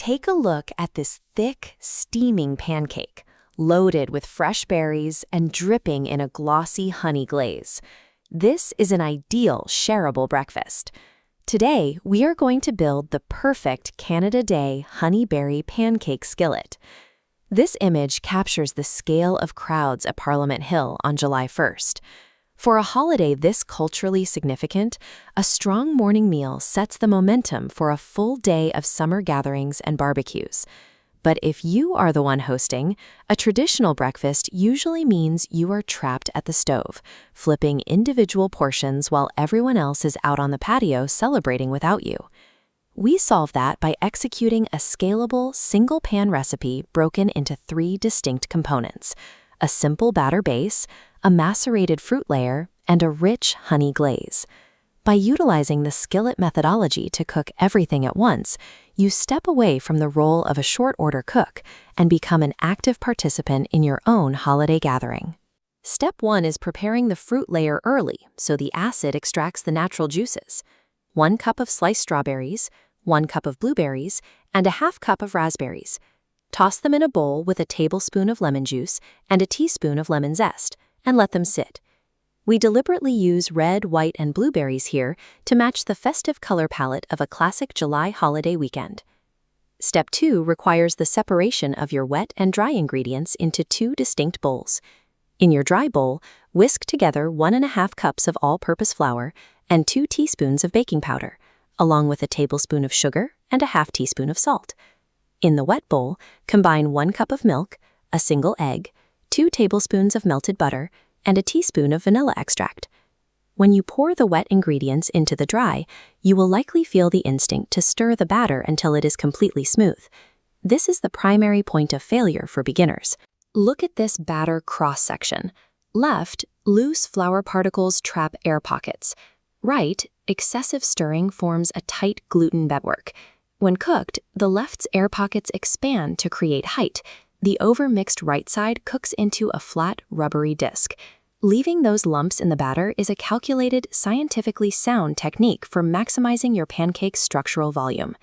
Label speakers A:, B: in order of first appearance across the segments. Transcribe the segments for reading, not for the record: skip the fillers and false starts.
A: Take a look at this thick, steaming pancake, loaded with fresh berries and dripping in a glossy honey glaze. This is an ideal shareable breakfast. Today, we are going to build the perfect Canada Day honeyberry pancake skillet. This image captures the scale of crowds at Parliament Hill on July 1st. For a holiday this culturally significant, a strong morning meal sets the momentum for a full day of summer gatherings and barbecues. But if you are the one hosting, a traditional breakfast usually means you are trapped at the stove, flipping individual portions while everyone else is out on the patio celebrating without you. We solve that by executing a scalable, single-pan recipe broken into 3 distinct components: a simple batter base, a macerated fruit layer, and a rich honey glaze. By utilizing the skillet methodology to cook everything at once, you step away from the role of a short-order cook and become an active participant in your own holiday gathering. Step 1 is preparing the fruit layer early so the acid extracts the natural juices. 1 cup of sliced strawberries, 1 cup of blueberries, and a half cup of raspberries. Toss them in a bowl with a tablespoon of lemon juice and a teaspoon of lemon zest, and let them sit. We deliberately use red, white, and blueberries here to match the festive color palette of a classic July holiday weekend. Step 2 requires the separation of your wet and dry ingredients into 2 distinct bowls. In your dry bowl, whisk together 1½ cups of all-purpose flour and 2 teaspoons of baking powder, along with a tablespoon of sugar and a half teaspoon of salt. In the wet bowl, combine 1 cup of milk, a single egg, 2 tablespoons of melted butter, and a teaspoon of vanilla extract. When you pour the wet ingredients into the dry, you will likely feel the instinct to stir the batter until it is completely smooth. This is the primary point of failure for beginners. Look at this batter cross-section. Left, loose flour particles trap air pockets. Right, excessive stirring forms a tight gluten bedwork. When cooked, the left's air pockets expand to create height. The over-mixed right side cooks into a flat, rubbery disc. Leaving those lumps in the batter is a calculated, scientifically sound technique for maximizing your pancake's structural volume.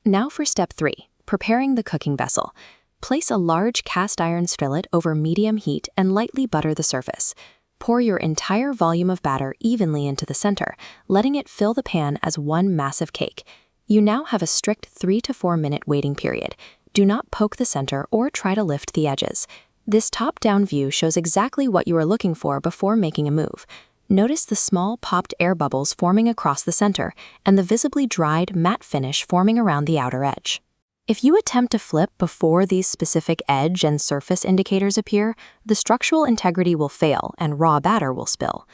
A: Now for step 3, preparing the cooking vessel. Place a large cast iron skillet over medium heat and lightly butter the surface. Pour your entire volume of batter evenly into the center, letting it fill the pan as one massive cake. You now have a strict 3 to 4 minute waiting period. Do not poke the center or try to lift the edges. This top-down view shows exactly what you are looking for before making a move. Notice the small popped air bubbles forming across the center and the visibly dried matte finish forming around the outer edge. If you attempt to flip before these specific edge and surface indicators appear, the structural integrity will fail and raw batter will spill.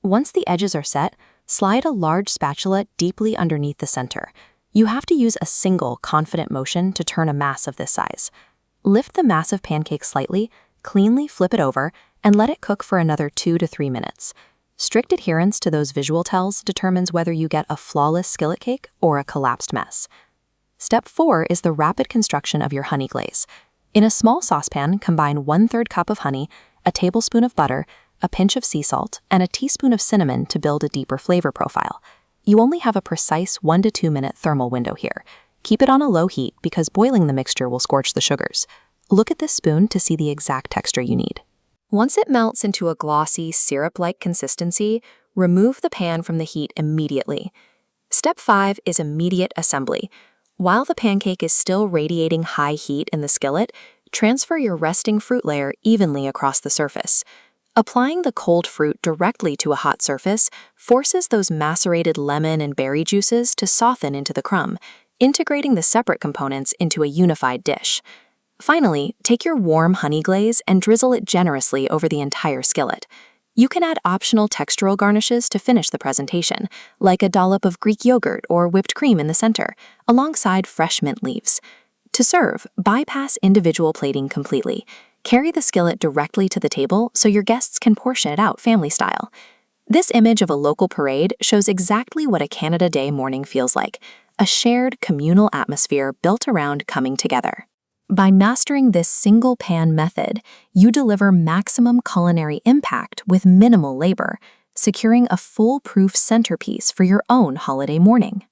A: Once the edges are set, slide a large spatula deeply underneath the center. You have to use a single, confident motion to turn a mass of this size. Lift the massive pancake slightly, cleanly flip it over, and let it cook for another 2 to 3 minutes. Strict adherence to those visual tells determines whether you get a flawless skillet cake or a collapsed mess. Step 4 is the rapid construction of your honey glaze. In a small saucepan, combine 1/3 cup of honey, a tablespoon of butter, a pinch of sea salt, and a teaspoon of cinnamon to build a deeper flavor profile. You only have a precise 1 to 2 minute thermal window here. Keep it on a low heat because boiling the mixture will scorch the sugars. Look at this spoon to see the exact texture you need. Once it melts into a glossy, syrup-like consistency, remove the pan from the heat immediately. Step 5 is immediate assembly. While the pancake is still radiating high heat in the skillet, transfer your resting fruit layer evenly across the surface. Applying the cold fruit directly to a hot surface forces those macerated lemon and berry juices to soften into the crumb, integrating the separate components into a unified dish. Finally, take your warm honey glaze and drizzle it generously over the entire skillet. You can add optional textural garnishes to finish the presentation, like a dollop of Greek yogurt or whipped cream in the center, alongside fresh mint leaves. To serve, bypass individual plating completely. Carry the skillet directly to the table so your guests can portion it out family style. This image of a local parade shows exactly what a Canada Day morning feels like, a shared communal atmosphere built around coming together. By mastering this single-pan method, you deliver maximum culinary impact with minimal labor, securing a foolproof centerpiece for your own holiday morning.